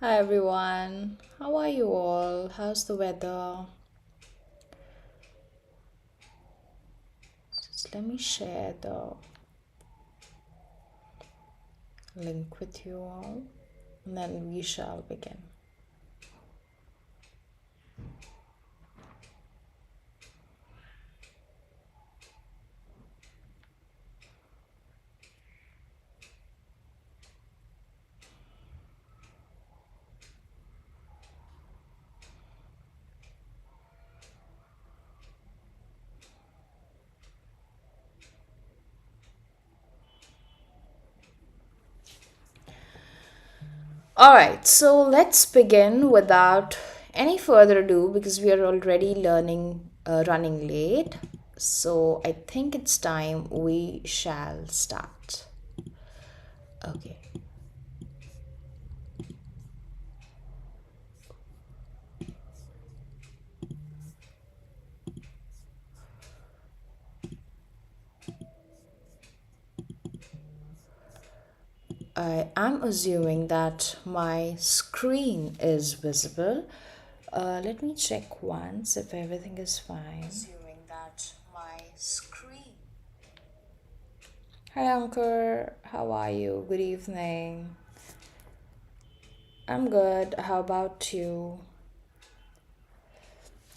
Hi everyone, how are you all? How's the weather? Just let me share the link with you all and then we shall begin. Alright, so let's begin without any further ado because we are already running late. So I think it's time we shall start. Okay. I am assuming that my screen is visible. Let me check once if everything is fine. Assuming that my screen. Hi, Ankur. How are you? Good evening. I'm good. How about you?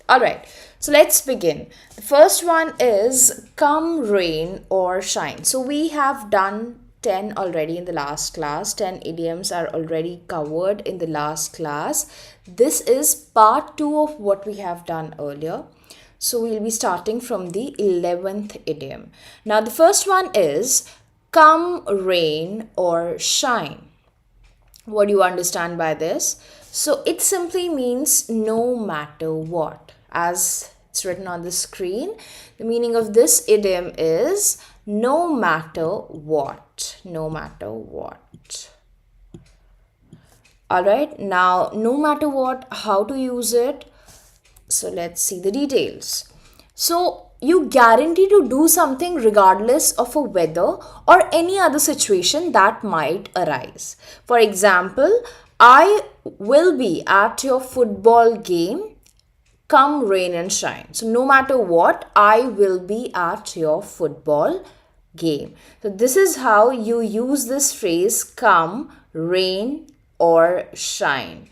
All right, so let's begin. The first one is come rain or shine. So we have done 10 already in the last class. 10 idioms are already covered in the last class. This is part 2 of what we have done earlier. So we'll be starting from the 11th idiom. Now the first one is come rain or shine. What do you understand by this? So it simply means no matter what. As it's written on the screen, the meaning of this idiom is no matter what. No matter what. Alright, now no matter what, how to use it? So let's see the details. So you guarantee to do something regardless of a weather or any other situation that might arise. For example, I will be at your football game come rain and shine. So no matter what, I will be at your football game. So this is how you use this phrase come rain or shine.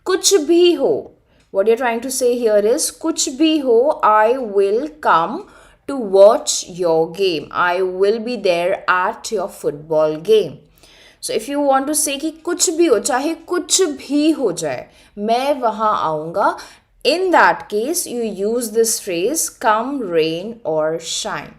Kuch bhi ho. What you're trying to say here is kuch bhi ho, I will come to watch your game. I will be there at your football game. So if you want to say कि कुछ भी हो चाहे कुछ भी हो जाए मैं वहां आऊंगा, in that case you use this phrase come rain or shine.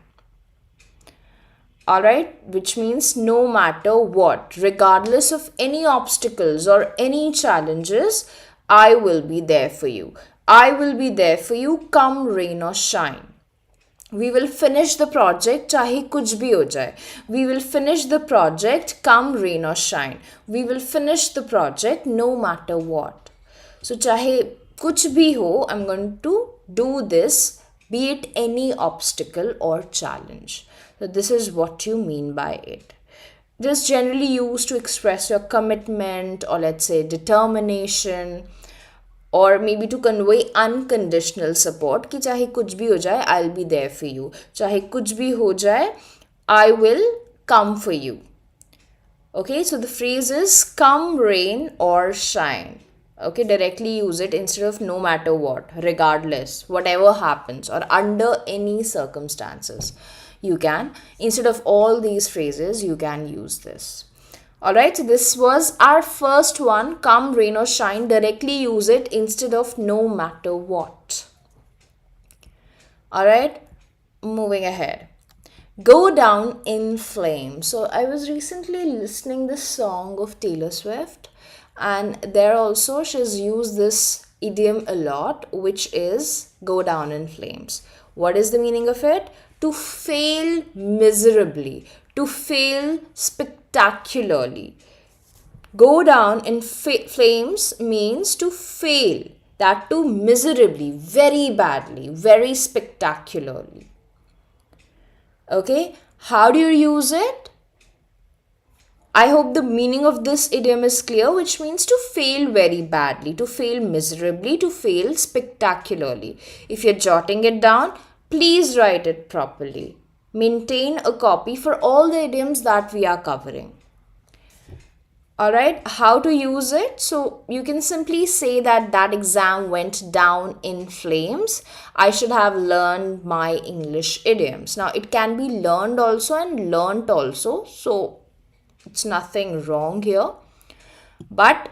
Alright, which means no matter what, regardless of any obstacles or any challenges, I will be there for you. I will be there for you come rain or shine. We will finish the project चाहे कुछ भी हो जाए. We will finish the project come rain or shine. We will finish the project no matter what. So चाहे कुछ भी हो, I'm going to do this, be it any obstacle or challenge. So this is what you mean by it. This generally used to express your commitment or let's say determination or maybe to convey unconditional support कि चाहे कुछ भी हो जाए I'll be there for you. चाहे कुछ भी हो जाए I will come for you. Okay, so the phrase is come rain or shine. Okay, directly use it instead of no matter what, regardless, whatever happens or under any circumstances. You can, instead of all these phrases, you can use this. Alright, so this was our first one, come rain or shine, directly use it instead of no matter what. Alright, moving ahead. Go down in flames. So I was recently listening this song of Taylor Swift and there also she's used this idiom a lot, which is go down in flames. What is the meaning of it? To fail miserably, to fail spectacularly. Go down in flames means to fail, that too miserably, very badly, very spectacularly. Okay, how do you use it? I hope the meaning of this idiom is clear, which means to fail very badly, to fail miserably, to fail spectacularly. If you're jotting it down, please write it properly. Maintain a copy for all the idioms that we are covering. Alright, how to use it? So you can simply say that that exam went down in flames. I should have learned my English idioms. Now it can be learned also and learnt also. So it's nothing wrong here. But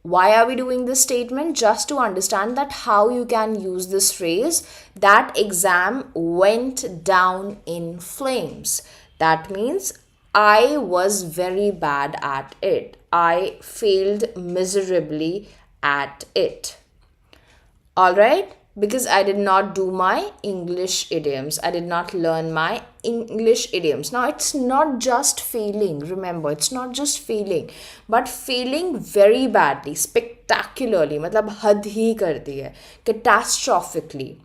why are we doing this statement? Just to understand that how you can use this phrase, that exam went down in flames. That means I was very bad at it. I failed miserably at it. Alright? Because I did not do my English idioms. I did not learn my English idioms. Now, it's not just failing. Remember, it's not just failing. But failing very badly, spectacularly. मतलब हद ही कर दी है. Catastrophically.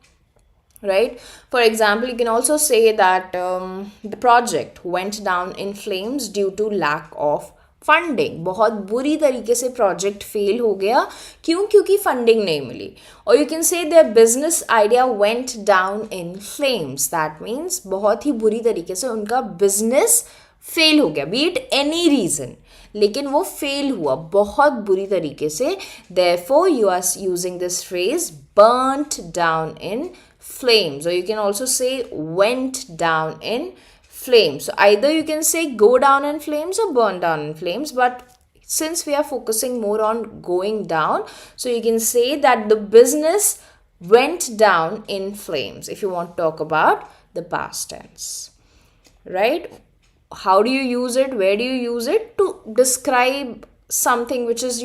Right? For example, you can also say that the project went down in flames due to lack of funding. बहुत बुरी तरीके से project fail हो गया. क्यों? क्योंकि फंडिंग नहीं मिली. और you can say their business idea went down in flames. That means बहुत ही बुरी तरीके से उनका बिजनेस फेल हो गया, बी इट एनी रीजन, लेकिन वो फेल हुआ बहुत बुरी तरीके से. Therefore you are using this phrase burnt down in flames, or you can also say went down in flames. So either you can say go down in flames or burn down in flames, but since we are focusing more on going down, so you can say that the business went down in flames if you want to talk about the past tense. Right? How do you use it? Where do you use it? To describe something which is,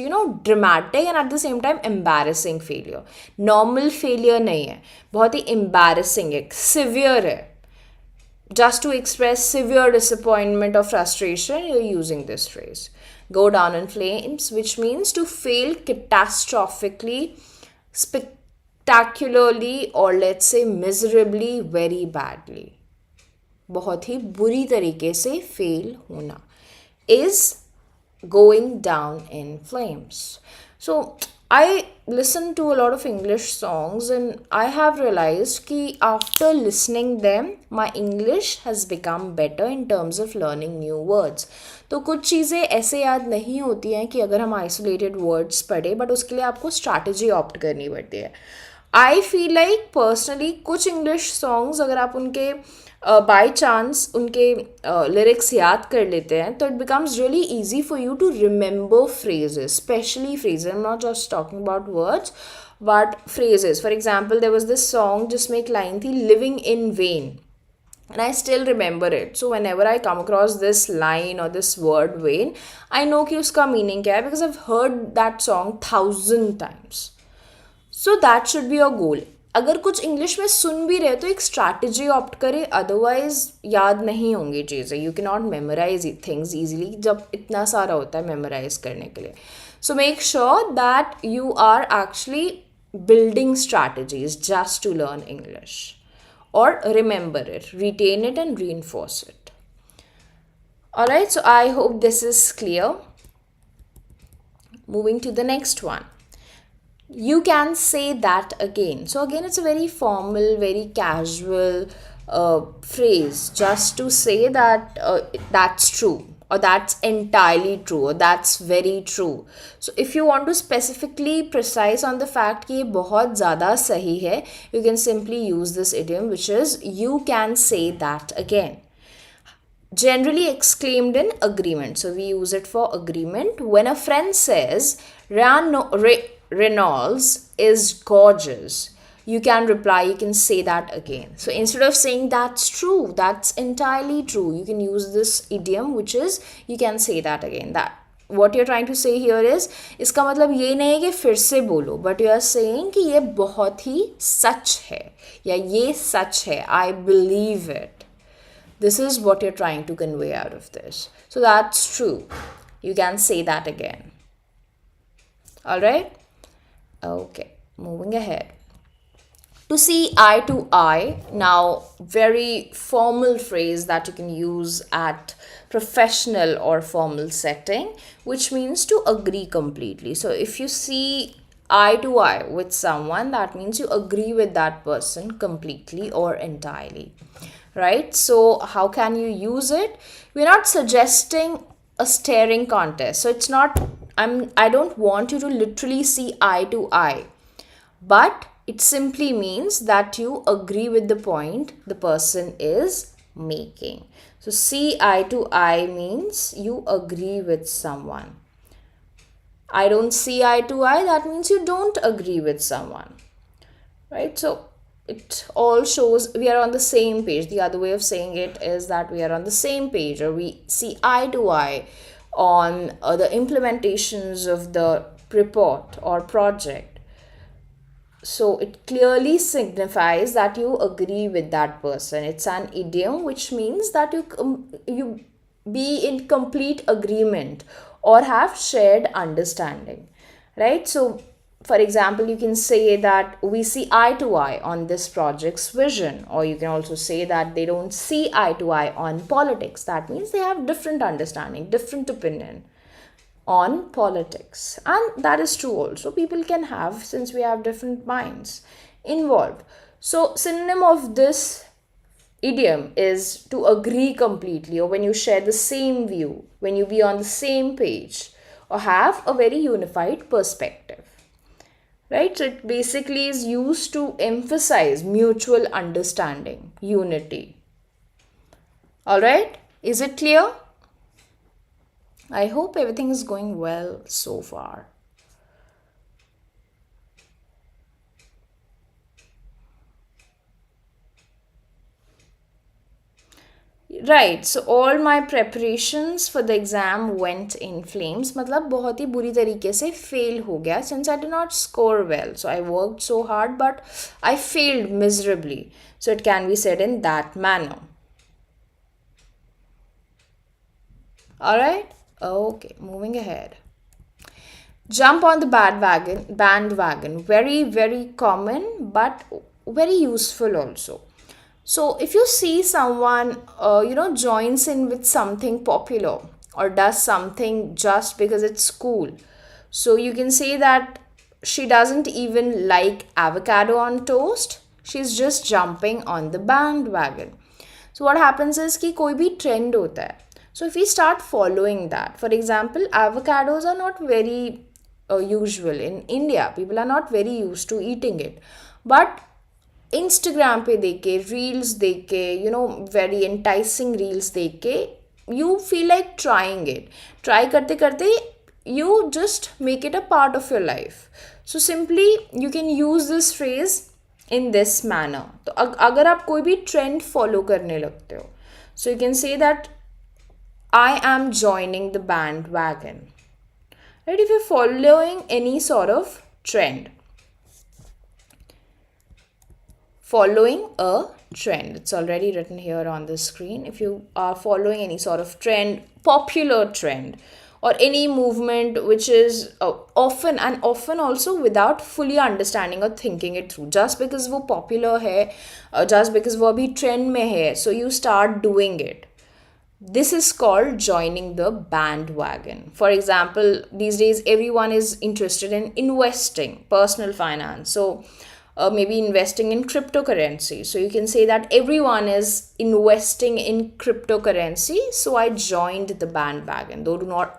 dramatic and at the same time embarrassing failure. Normal failure नहीं है, बहुत ही embarrassing है, severe है. Just to express severe disappointment or frustration, you're using this phrase. Go down in flames, which means to fail catastrophically, spectacularly, or let's say miserably, very badly. बहुत ही बुरी तरीके से fail होना is going down in flames. So I listen to a lot of English songs and I have realized कि after listening them, my English has become better in terms of learning new words. तो कुछ चीज़ें ऐसे याद नहीं होती हैं कि अगर हम isolated words पढ़े, but उसके लिए आपको strategy opt करनी पड़ती है. I feel like personally कुछ English songs अगर आप उनके बाई चांस उनके लिरिक्स याद कर लेते हैं तो it becomes really easy for you to remember phrases, especially phrases. I am not just talking about words but phrases. For example there was this song जिसमें एक लाइन थी living in vain and I still remember it. So whenever I come across this line or this word vain, I know कि उसका meaning क्या है because I've heard that song 1,000 times. So that should be your goal. अगर कुछ English में सुन भी रहे तो एक स्ट्रैटेजी ऑप्ट करें, अदरवाइज याद नहीं होंगी चीज़ें. You can not memorise things easily जब इतना सारा होता है मेमोराइज करने के लिए. So make sure that you are actually building strategies just to learn English और remember it, retain it and reinforce it. Alright, so I hope this is clear. Moving to the next one. You can say that again. So again, it's a very formal, very casual phrase just to say that that's true or that's entirely true or that's very true. So if you want to specifically precise on the fact कि ये बहुत ज़्यादा सही है, you can simply use this idiom which is you can say that again. Generally exclaimed in agreement. So we use it for agreement. When a friend says Reynolds is gorgeous, you can reply, you can say that again. So instead of saying that's true, that's entirely true, you can use this idiom which is you can say that again. That what you're trying to say here is, इसका मतलब ये नहीं है कि फिर से बोलो, but you are saying कि ये बहुत ही सच है या ये सच है, I believe it. This is what you're trying to convey out of this. So that's true. You can say that again. Alright? Okay, moving ahead. To see eye to eye, now very formal phrase that you can use at professional or formal setting, which means to agree completely. So if you see eye to eye with someone, that means you agree with that person completely or entirely, right? So how can you use it? We're not suggesting a staring contest, so it's not, I don't want you to literally see eye to eye, but it simply means that you agree with the point the person is making. So see eye to eye means you agree with someone. I don't see eye to eye, that means you don't agree with someone, right? So it all shows we are on the same page. The other way of saying it is that we are on the same page, or we see eye to eye on the implementations of the report or project. So it clearly signifies that you agree with that person. It's an idiom which means that you be in complete agreement or have shared understanding, right? So for example, you can say that we see eye to eye on this project's vision, or you can also say that they don't see eye to eye on politics. That means they have different understanding, different opinion on politics. And that is true also. People can have, since we have different minds involved. So synonym of this idiom is to agree completely, or when you share the same view, when you be on the same page, or have a very unified perspective, right? So it basically is used to emphasize mutual understanding, unity. All right, is it clear? I hope everything is going well so far. Right, so all my preparations for the exam went in flames. मतलब बहुत ही बुरी तरीके से fail हो गया, since I did not score well. So I worked so hard, but I failed miserably. So it can be said in that manner. Alright? Okay, moving ahead. Jump on the bandwagon. Very, very common, but very useful also. So if you see someone, joins in with something popular or does something just because it's cool, so you can say that she doesn't even like avocado on toast. She's just jumping on the bandwagon. So what happens is कि कोई भी trend होता है. So if we start following that, for example, avocados are not very usual in India. People are not very used to eating it. But Instagram पे देख के, reels देख के, वेरी एंटाइसिंग रील्स देख के, you feel like trying it. Try करते करते you just make it a part of your life. So simply you can use this phrase in this manner. तो अगर आप कोई भी ट्रेंड फॉलो करने लगते हो, so you can say that I am joining the band wagon. Right, if you following any sort of trend, following a trend, it's already written here on the screen. If you are following any sort of trend, popular trend, or any movement which is often also without fully understanding or thinking it through, just because वो popular है, just because वो अभी trend में है, so you start doing it. This is called joining the bandwagon. For example, these days everyone is interested in investing, personal finance. So maybe investing in cryptocurrency. So you can say that everyone is investing in cryptocurrency, so I joined the bandwagon. Though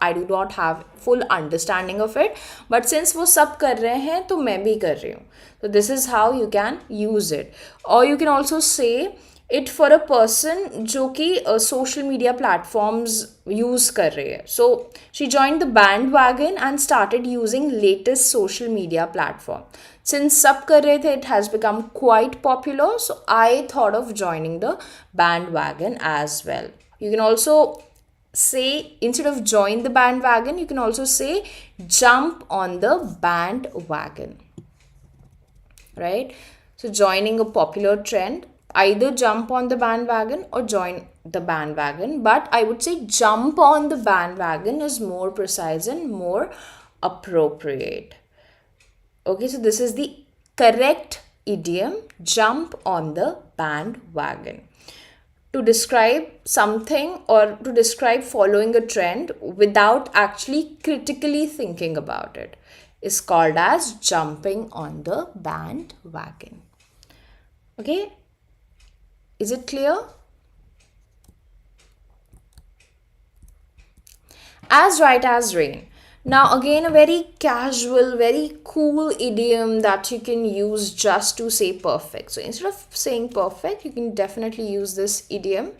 I do not have full understanding of it, but since वो सब कर रहे हैं तो मैं भी कर रही हूँ. So this is how you can use it. Or you can also say it for a person जो कि social media platforms use कर रहे हैं. So she joined the bandwagon and started using latest social media platform. Since सब कर रहे थे, it has become quite popular, so I thought of joining the bandwagon as well. You can also say, instead of join the bandwagon, you can also say jump on the bandwagon. Right? So joining a popular trend, either jump on the bandwagon or join the bandwagon, but I would say jump on the bandwagon is more precise and more appropriate. Okay, so this is the correct idiom jump on the bandwagon. To describe something or to describe following a trend without actually critically thinking about it is called as jumping on the bandwagon. Okay, is it clear? As right as rain. Now again, a very casual, very cool idiom that you can use just to say perfect. So instead of saying perfect, you can definitely use this idiom,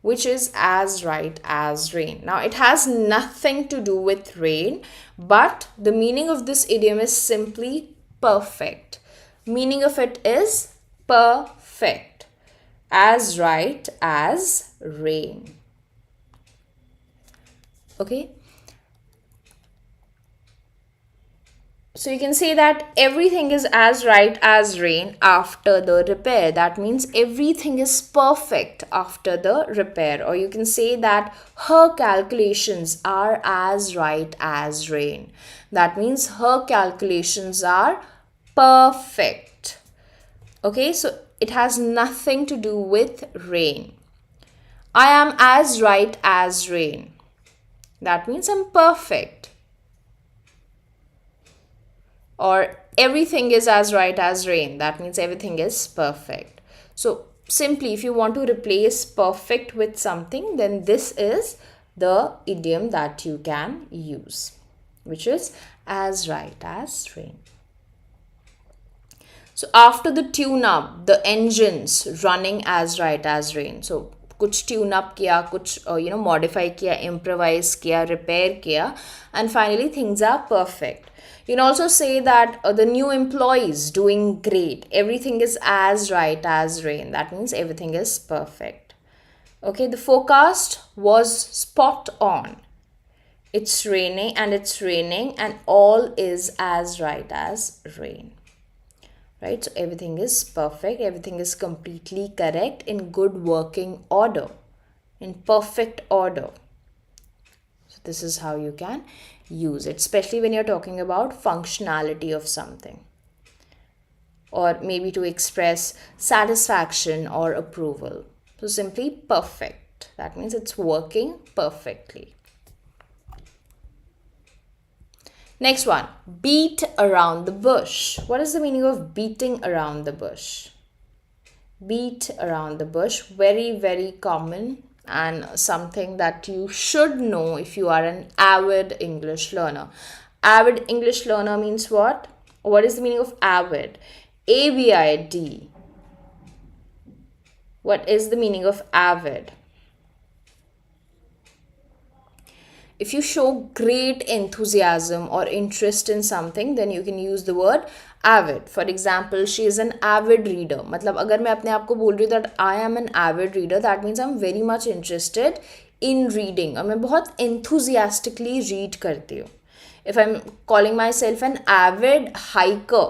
which is as right as rain. Now it has nothing to do with rain, but the meaning of this idiom is simply perfect. Meaning of it is perfect. As right as rain. Okay, so you can say that everything is as right as rain after the repair. That means everything is perfect after the repair. Or you can say that her calculations are as right as rain. That means her calculations are perfect. Okay, so it has nothing to do with rain. I am as right as rain. That means I'm perfect. Or everything is as right as rain. That means everything is perfect. So simply, if you want to replace perfect with something, then this is the idiom that you can use, which is as right as rain. So after the tune up, the engines running as right as rain. So कुछ tune up किया, कुछ modify किया, improvise किया, repair किया, and finally things are perfect. You can also say that the new employee is doing great. Everything is as right as rain. That means everything is perfect. Okay, the forecast was spot on. It's raining and all is as right as rain. Right, so everything is perfect, everything is completely correct, in good working order, in perfect order. So this is how you can use it, especially when you're talking about functionality of something, or maybe to express satisfaction or approval. So simply perfect, that means it's working perfectly. Next one, beat around the bush. What is the meaning of beating around the bush? Beat around the bush, very, very common and something that you should know if you are an avid English learner. Avid English learner means what? What is the meaning of avid? AVID. What is the meaning of avid? If you show great enthusiasm or interest in something, then you can use the word avid. For example, she is an avid reader. मतलब अगर मैं अपने आप को बोल रही हूँ that I am an avid reader, that means I'm very much interested in reading. और मैं बहुत enthusiastically read करती हूँ. If I'm calling myself an avid hiker,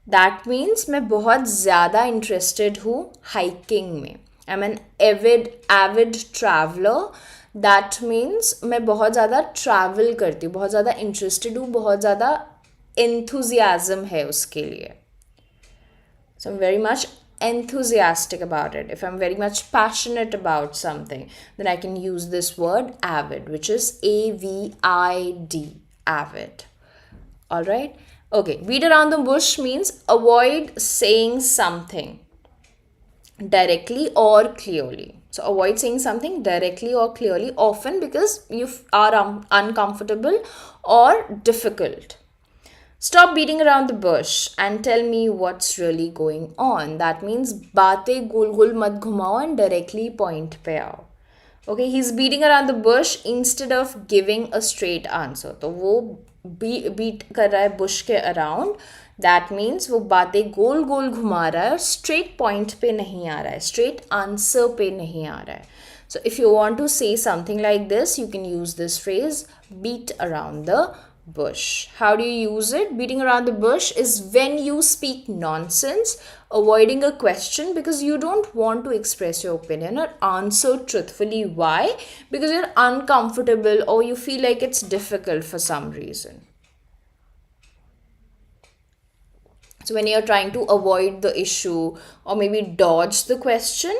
that means मैं बहुत ज़्यादा interested हूँ hiking में. I'm an avid traveler. That means मैं बहुत ज़्यादा ट्रैवल करती हूँ, बहुत ज़्यादा इंटरेस्टेड हूँ, बहुत ज़्यादा enthusiasm है उसके लिए. So I'm very much enthusiastic about it. If I'm very much passionate about something, then I can use this word avid, which is AVID, avid. All right. Okay. Beat around the bush means avoid saying something directly or clearly. So avoid saying something directly or clearly, often because you are uncomfortable or difficult. Stop beating around the bush and tell me what's really going on. That means बातें गोल गोल मत घुमाओ and directly point पे आओ. Okay, he's beating around the bush instead of giving a straight answer. तो वो beat कर रहा है bush के around. That means वो बातें गोल गोल घुमा रहा है और straight point पे नहीं आ रहा है, straight answer पे नहीं आ रहा है. So if you want to say something like this, you can use this phrase, beat around the bush. How do you use it? Beating around the bush is when you speak nonsense, avoiding a question because you don't want to express your opinion or answer truthfully. Why? Because you're uncomfortable or you feel like it's difficult for some reason. So when you're trying to avoid the issue or maybe dodge the question,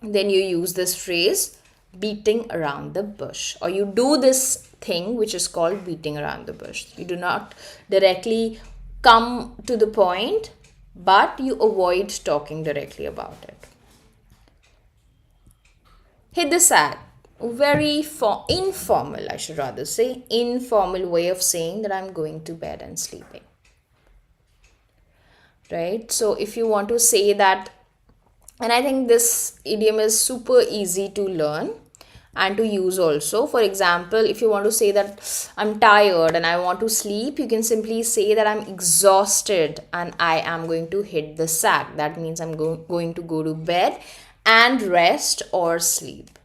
then you use this phrase, beating around the bush, or you do this thing which is called beating around the bush. You do not directly come to the point, but you avoid talking directly about it. Hit the sack. Very informal, I should rather say, informal way of saying that I'm going to bed and sleeping. Right? So if you want to say that, and I think this idiom is super easy to learn and to use also. For example, if you want to say that I'm tired and I want to sleep, you can simply say that I'm exhausted and I am going to hit the sack. That means I'm going to go to bed and rest or sleep.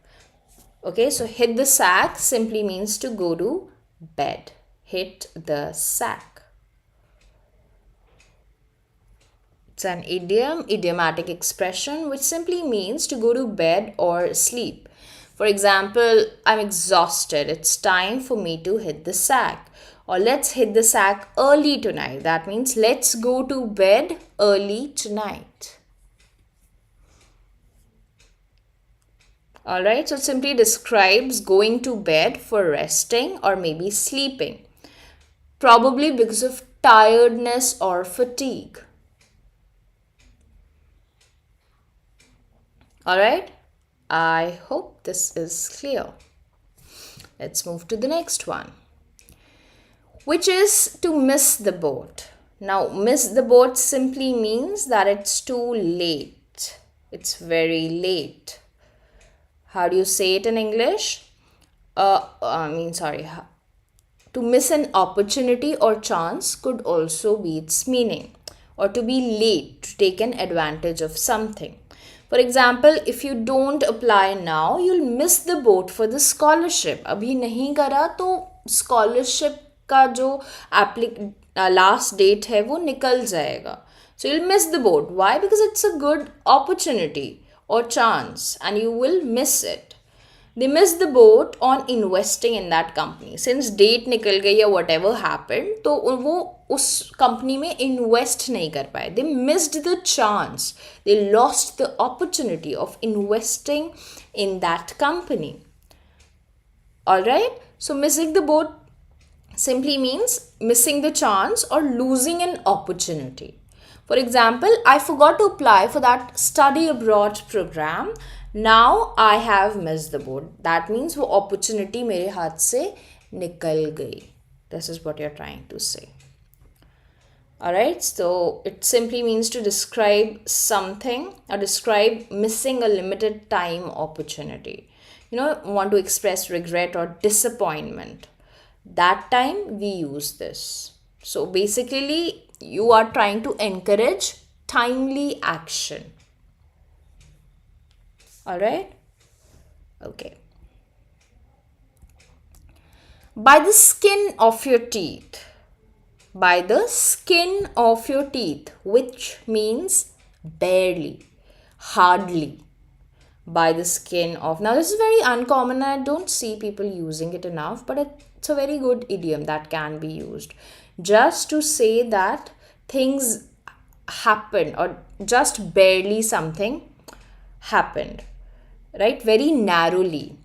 Okay, so hit the sack simply means to go to bed. Hit the sack. It's an idiom, idiomatic expression, which simply means to go to bed or sleep. For example, I'm exhausted. It's time for me to hit the sack. Or let's hit the sack early tonight. That means let's go to bed early tonight. Alright, so it simply describes going to bed for resting or maybe sleeping. Probably because of tiredness or fatigue. Alright, I hope this is clear. Let's move to the next one, which is to miss the boat. Now, miss the boat simply means that it's too late. It's very late. How do you say it in English? To miss an opportunity or chance could also be its meaning. Or to be late, to take an advantage of something. For example, if you don't apply now, you'll miss the boat for the scholarship. अभी नहीं करा तो scholarship का जो last date है वो निकल जाएगा. So you'll miss the boat. Why? Because it's a good opportunity or chance and you will miss it. They missed the boat on investing in that company. Since date निकल गई या whatever happened, तो वो उस company में invest नहीं कर पाए. They missed the chance. They lost the opportunity of investing in that company. Alright? So missing the boat simply means missing the chance or losing an opportunity. For example, I forgot to apply for that study abroad program. Now I have missed the boat. That means वो opportunity मेरे हाथ से निकल गई. This is what you're trying to say. Alright, so it simply means to describe something or describe missing a limited time opportunity. Want to express regret or disappointment. That time we use this. So basically, you are trying to encourage timely action. Alright? Okay. By the skin of your teeth. By the skin of your teeth, which means barely, hardly. By the skin of. Now, this is very uncommon and I don't see people using it enough, but it's a very good idiom that can be used. Just to say that things happen or just barely something happened. Right? Very narrowly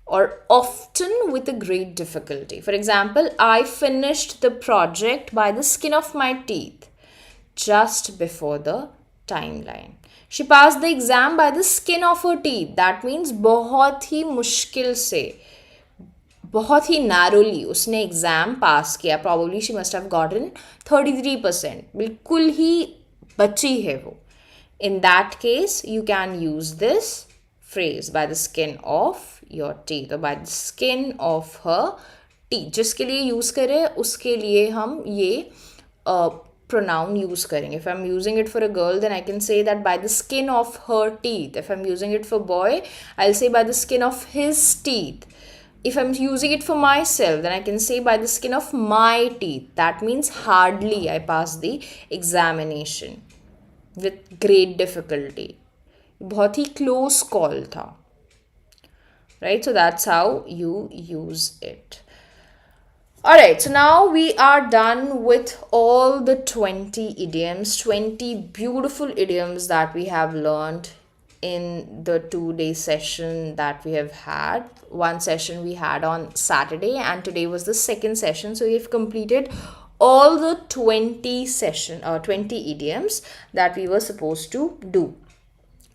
or often with a great difficulty. For example, I finished the project by the skin of my teeth just before the timeline. She passed the exam by the skin of her teeth. That means बहुत ही मुश्किल से, बहुत ही narrowly उसने exam pass किया. Probably she must have gotten 33%. बिल्कुल ही बची है वो. In that case, you can use this phrase by the skin of your teeth or by the skin of her teeth. जिसके लिए use करें उसके लिए हम ये pronoun use करेंगे. If I'm using it for a girl, then I can say that by the skin of her teeth. If I'm using it for boy, I'll say by the skin of his teeth. If I'm using it for myself, then I can say by the skin of my teeth. That means hardly I passed the examination with great difficulty. बहुत ही close call था. Right? So that's how you use it. Alright, so now we are done with all the 20 idioms, 20 beautiful idioms that we have learned in the 2 day session that we have had. One session we had on Saturday, and today was the second session. So we've completed all the 20 idioms that we were supposed to do.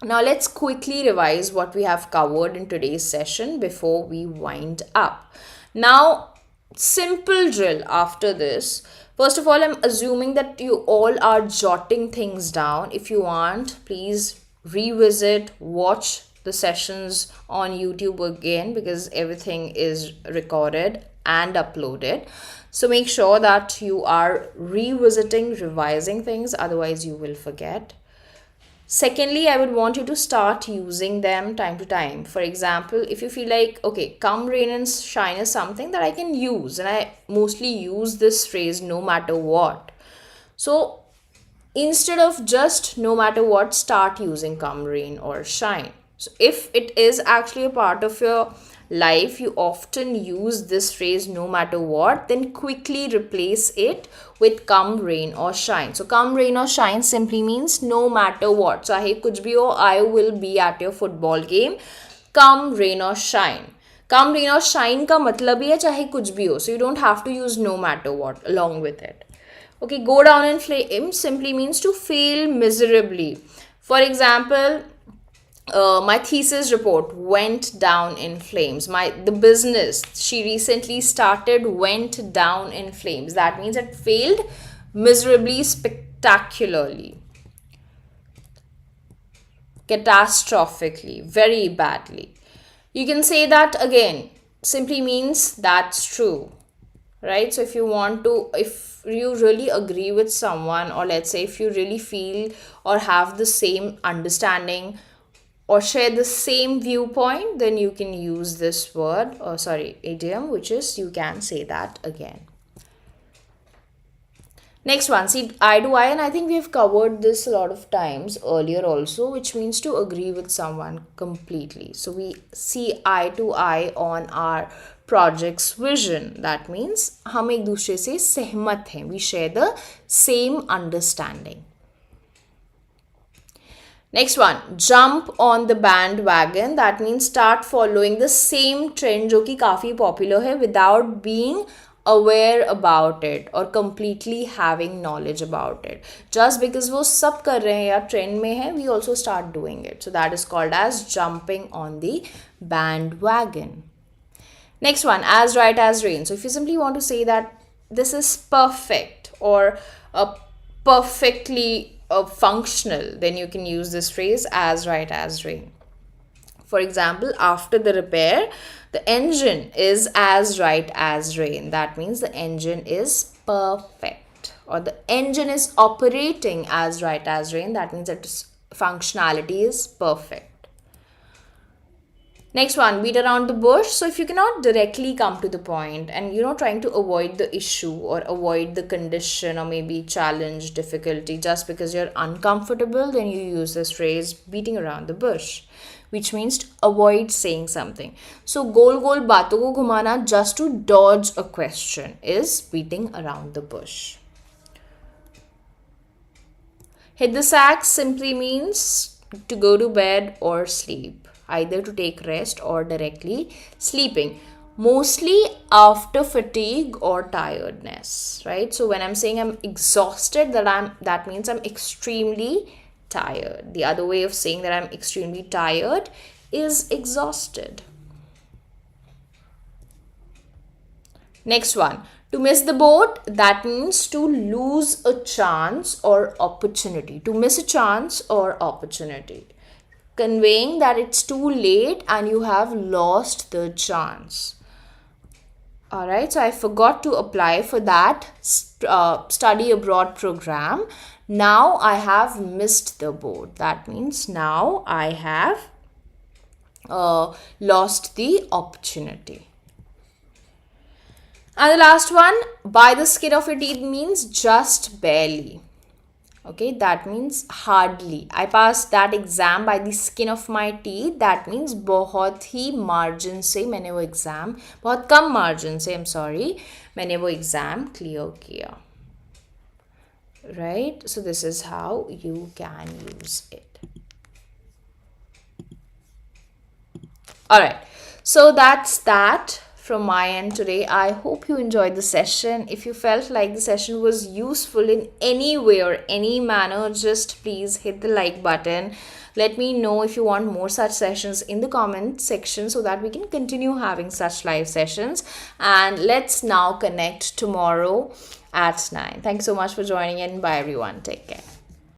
Now let's quickly revise what we have covered in today's session before we wind up. Now, simple drill after this. First of all, I'm assuming that you all are jotting things down. If you want, please revisit, watch the sessions on YouTube again, because everything is recorded and uploaded. So make sure that you are revisiting, revising things, otherwise you will forget. Secondly, I would want you to start using them time to time. For example, if you feel like, okay, come rain and shine is something that I can use, and I mostly use this phrase no matter what. So instead of just no matter what, start using come rain or shine. So if it is actually a part of your life, you often use this phrase no matter what, then quickly replace it with come rain or shine. So come rain or shine simply means no matter what. Chahe kuch bhi ho, I will be at your football game. Come rain or shine. Come rain or shine का मतलब ही है चाहे कुछ भी हो. So you don't have to use no matter what along with it. Okay, go down in flames simply means to fail miserably. For example, my thesis report went down in flames. The business she recently started went down in flames. That means it failed miserably, spectacularly, catastrophically, very badly. You can say that again. Simply means that's true, right? So if you really agree with someone, or let's say if you really feel or have the same understanding or share the same viewpoint, then you can use this word, or idiom, which is you can say that again. Next one, see eye to eye, and I think we have covered this a lot of times earlier also, which means to agree with someone completely. So we see eye to eye on our project's vision. That means हम एक दूसरे से सहमत हैं. We share the same understanding. Next one, jump on the bandwagon. That means start following the same trend जो कि काफ़ी popular है without being aware about it or completely having knowledge about it. Just because वो सब कर रहे हैं या trend में है, we also start doing it. So that is called as jumping on the bandwagon. Next one, as right as rain. So if you simply want to say that this is perfect or perfectly functional, then you can use this phrase as right as rain. For example, after the repair, the engine is as right as rain. That means the engine is perfect, or the engine is operating as right as rain. That means its functionality is perfect. Next one, beat around the bush. So if you cannot directly come to the point and trying to avoid the issue or avoid the condition or maybe challenge, difficulty just because you're uncomfortable, then you use this phrase beating around the bush, which means to avoid saying something. So गोल गोल बातों को घुमाना just to dodge a question is beating around the bush. Hit the sack simply means to go to bed or sleep, either to take rest or directly sleeping, mostly after fatigue or tiredness, right? So when I'm saying I'm exhausted, that means I'm extremely tired. The other way of saying that I'm extremely tired is exhausted. Next one, to miss the boat, that means to lose a chance or opportunity. To miss a chance or opportunity, conveying that it's too late and you have lost the chance. Alright, so I forgot to apply for that study abroad program. Now I have missed the boat. That means now I have lost the opportunity. And the last one, by the skin of your teeth, means just barely. Okay, that means hardly. I passed that exam by the skin of my teeth. That means बहुत ही margin से मैंने वो exam, बहुत कम margin से, I'm sorry, मैंने वो exam clear किया. Right? So this is how you can use it. Alright, so that's that from my end today. I hope you enjoyed the session. If you felt like the session was useful in any way or any manner, just please hit the like button. Let me know if you want more such sessions in the comment section so that we can continue having such live sessions. And let's now connect tomorrow at 9. Thanks so much for joining in. Bye everyone. Take care.